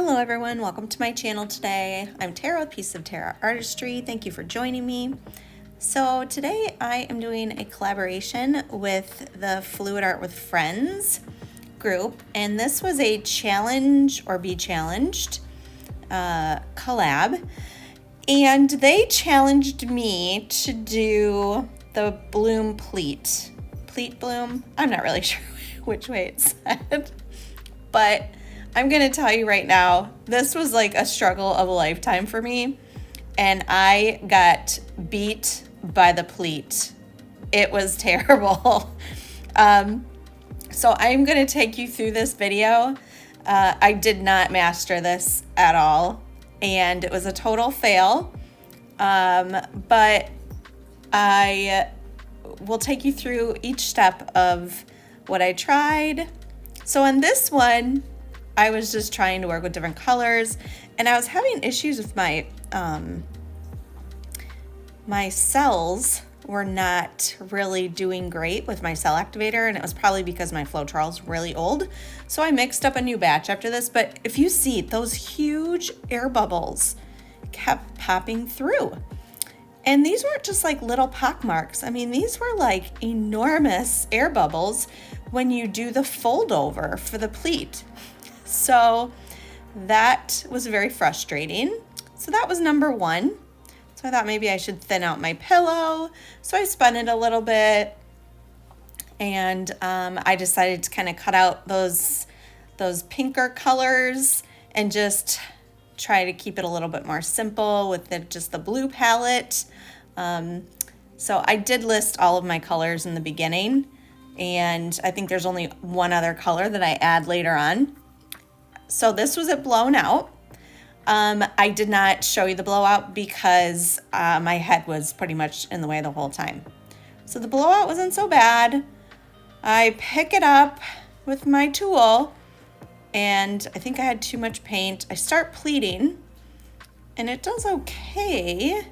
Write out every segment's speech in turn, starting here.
Hello everyone, welcome to my channel today. I'm Tara with Piece of Tara Artistry. Thank you for joining me. So today I am doing a collaboration with the Fluid Art with Friends group, and this was a challenge or be challenged collab, and they challenged me to do the Bloom Pleat Bloom. I'm not really sure which way it said, but I'm gonna tell you right now, this was like a struggle of a lifetime for me, and I got beat by the pleat. It was terrible. So I'm gonna take you through this video. I did not master this at all, and it was a total fail, but I will take you through each step of what I tried. So on this one, I was just trying to work with different colors, and I was having issues with my my cells were not really doing great with my cell activator, and it was probably because my Floetrol is really old. So I mixed up a new batch after this, but if you see, those huge air bubbles kept popping through. And these weren't just like little pock marks. I mean, these were like enormous air bubbles when you do the fold over for the pleat. So that was very frustrating. So that was number one. So I thought maybe I should thin out my pillow. So I spun it a little bit, and I decided to kind of cut out those pinker colors and just try to keep it a little bit more simple with just the blue palette. So I did list all of my colors in the beginning, and I think there's only one other color that I add later on. So this was it blown out. I did not show you the blowout because my head was pretty much in the way the whole time. So the blowout wasn't so bad. I pick it up with my tool, and I think I had too much paint. I start pleating, and it does okay.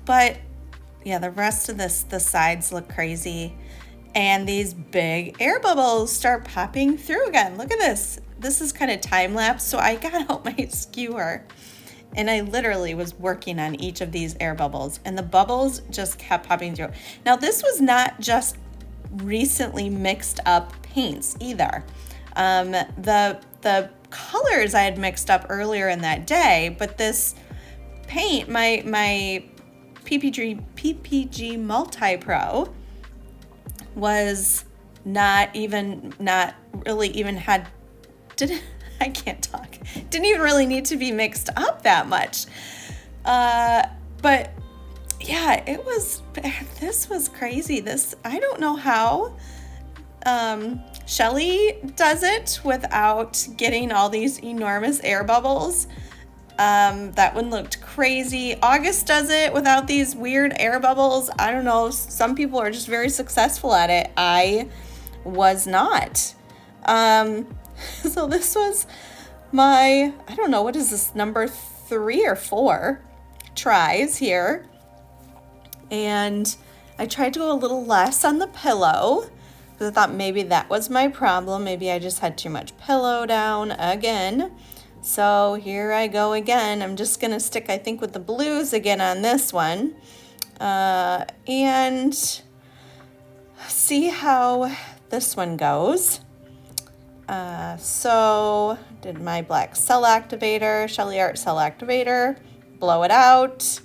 But yeah, the rest of the sides look crazy. And these big air bubbles start popping through again. Look at this. This is kind of time lapse. So I got out my skewer, and I literally was working on each of these air bubbles, and the bubbles just kept popping through. Now this was not just recently mixed up paints either. The colors I had mixed up earlier in that day, but this paint, my PPG Multi-Pro, was not really even had, I can't talk, didn't even really need to be mixed up that much. But yeah, this was crazy. I don't know how Shelly does it without getting all these enormous air bubbles. That one looked crazy. August does it without these weird air bubbles. I don't know. Some people are just very successful at it. I was not. So this was my, I don't know, what is this, number 3 or 4 tries here. And I tried to go a little less on the pillow because I thought maybe that was my problem. Maybe I just had too much pillow down again. So here I go again. I'm just gonna stick, I think, with the blues again on this one, and see how this one goes. So did my black cell activator, sheleeart cell activator, blow it out.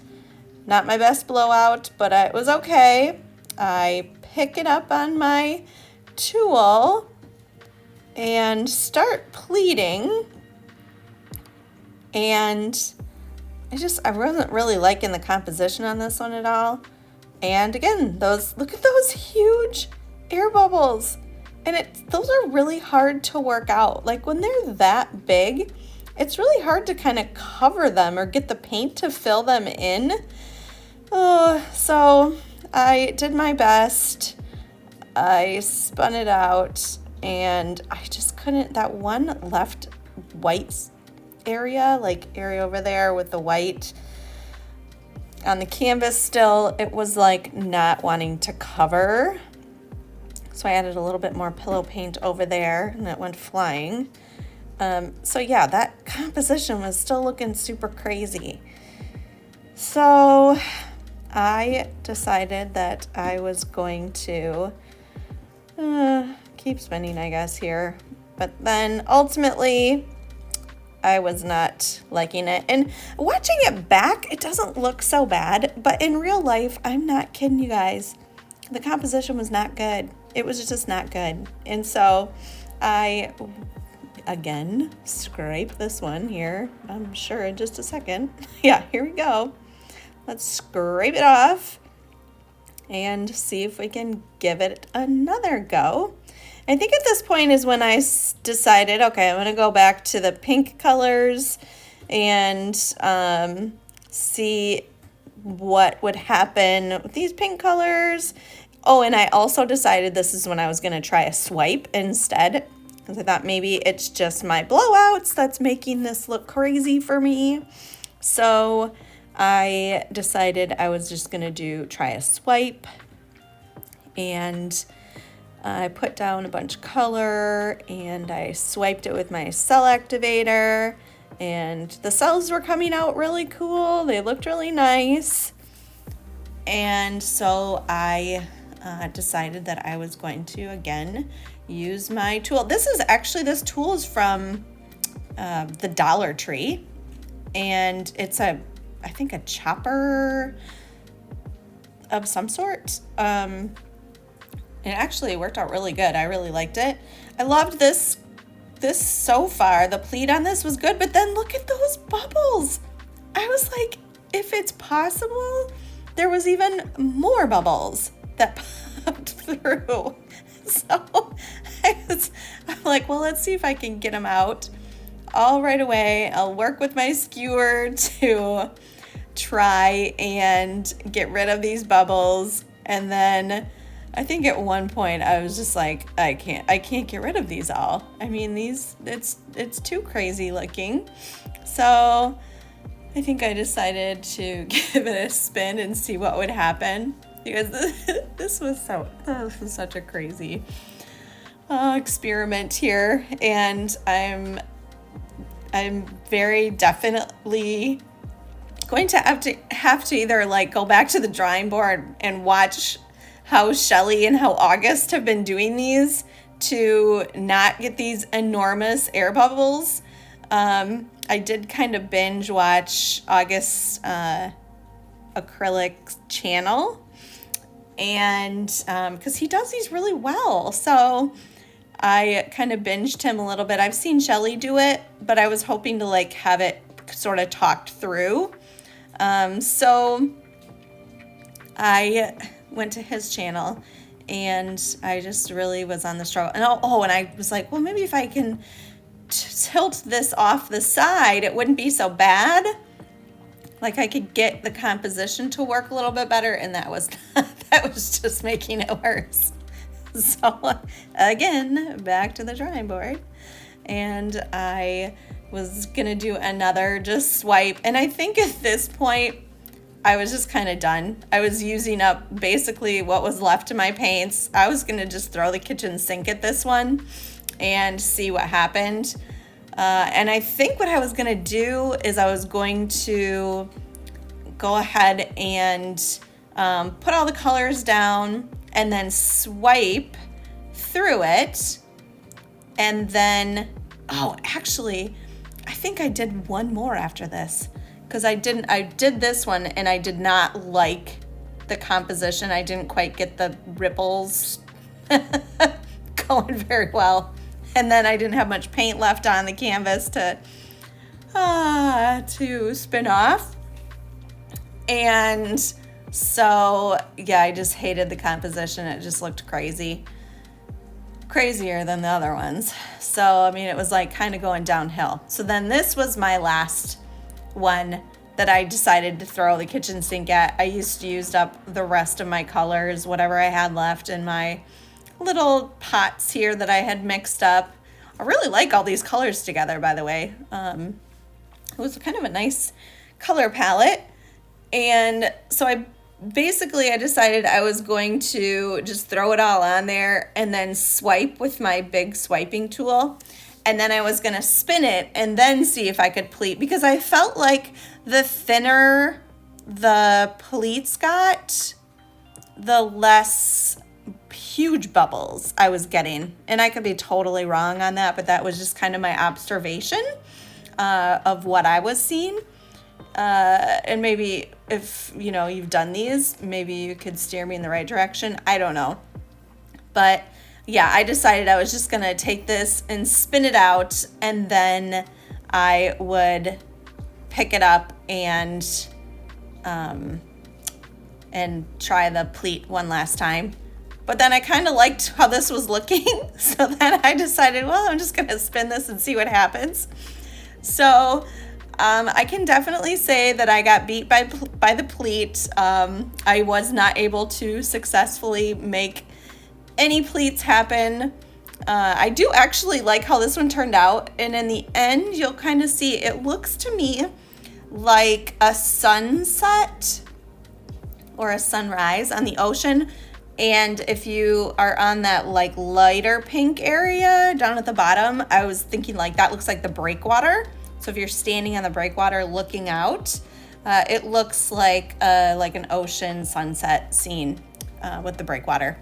Not my best blowout, but it was okay. I pick it up on my tool and start pleating. And I wasn't really liking the composition on this one at all. And again, look at those huge air bubbles. And those are really hard to work out. Like when they're that big, it's really hard to kind of cover them or get the paint to fill them in. So I did my best. I spun it out, and I just couldn't, that one left white area over there with the white on the canvas still, it was like not wanting to cover. So I added a little bit more pillow paint over there and it went flying. So yeah, that composition was still looking super crazy. So I decided that I was going to keep spinning, I guess, here. But then ultimately, I was not liking it. And watching it back, it doesn't look so bad. But in real life, I'm not kidding you guys. The composition was not good. It was just not good. And so I, again, scrape this one here. I'm sure in just a second. Yeah, here we go. Let's scrape it off and see if we can give it another go. I think at this point is when I decided, okay, I'm going to go back to the pink colors and see what would happen with these pink colors. Oh, and I also decided this is when I was going to try a swipe instead, because I thought maybe it's just my blowouts that's making this look crazy for me. So I decided I was just going to try a swipe, and I put down a bunch of color and I swiped it with my cell activator, and the cells were coming out really cool. They looked really nice. And so I decided that I was going to, again, use my tool. This tool is from the Dollar Tree, and it's I think a chopper of some sort. It actually worked out really good. I really liked it. I loved this so far. The pleat on this was good, but then look at those bubbles. I was like, if it's possible, there was even more bubbles that popped through. So I'm like, well, let's see if I can get them out all right away. I'll work with my skewer to try and get rid of these bubbles. And then I think at one point I was just like, I can't get rid of these all. I mean, it's too crazy looking. So I think I decided to give it a spin and see what would happen, because this was such a crazy experiment here, and I'm very definitely going to have to either like go back to the drawing board and watch how Shelly and how August have been doing these to not get these enormous air bubbles. I did kind of binge watch August's acrylic channel, and because he does these really well, so I kind of binged him a little bit. I've seen Shelly do it, but I was hoping to like have it sort of talked through. So I went to his channel, and I just really was on the struggle. And and I was like, well, maybe if I can tilt this off the side, it wouldn't be so bad. Like I could get the composition to work a little bit better, and that was just making it worse. So again, back to the drawing board, and I was gonna do another just swipe. And I think at this point, I was just kind of done. I was using up basically what was left of my paints. I was gonna just throw the kitchen sink at this one and see what happened. And I think what I was gonna do is I was going to go ahead and put all the colors down and then swipe through it. And then, actually, I think I did one more after this, because I did this one and I did not like the composition. I didn't quite get the ripples going very well. And then I didn't have much paint left on the canvas to spin off. And so, yeah, I just hated the composition. It just looked crazy. Crazier than the other ones. So, I mean, it was like kind of going downhill. So then this was my last one that I decided to throw the kitchen sink at. I used up the rest of my colors, whatever I had left in my little pots here that I had mixed up. I really like all these colors together, by the way. It was kind of a nice color palette. And so I basically I decided I was going to just throw it all on there and then swipe with my big swiping tool. And then I was going to spin it and then see if I could pleat, because I felt like the thinner the pleats got, the less huge bubbles I was getting. And I could be totally wrong on that, but that was just kind of my observation of what I was seeing. And maybe if, you know, you've done these, maybe you could steer me in the right direction. I don't know. But yeah, I decided I was just going to take this and spin it out, and then I would pick it up and try the pleat one last time. But then I kind of liked how this was looking. So then I decided, well, I'm just going to spin this and see what happens. So I can definitely say that I got beat by the pleat. I was not able to successfully make any pleats happen. I do actually like how this one turned out. And in the end, you'll kind of see it looks to me like a sunset or a sunrise on the ocean. And if you are on that like lighter pink area down at the bottom, I was thinking like that looks like the breakwater. So if you're standing on the breakwater looking out, it looks like an ocean sunset scene with the breakwater.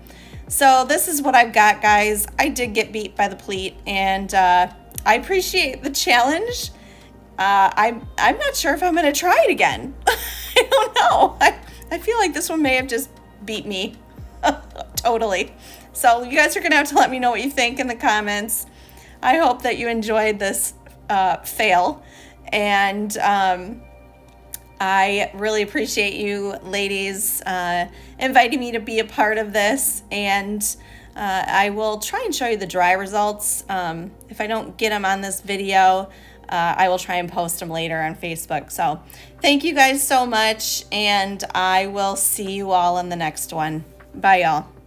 So this is what I've got, guys. I did get beat by the pleat, and I appreciate the challenge. I'm not sure if I'm going to try it again. I don't know. I feel like this one may have just beat me totally. So you guys are going to have to let me know what you think in the comments. I hope that you enjoyed this fail, and I really appreciate you ladies inviting me to be a part of this, and I will try and show you the dry results. If I don't get them on this video, I will try and post them later on Facebook. So thank you guys so much, and I will see you all in the next one. Bye, y'all.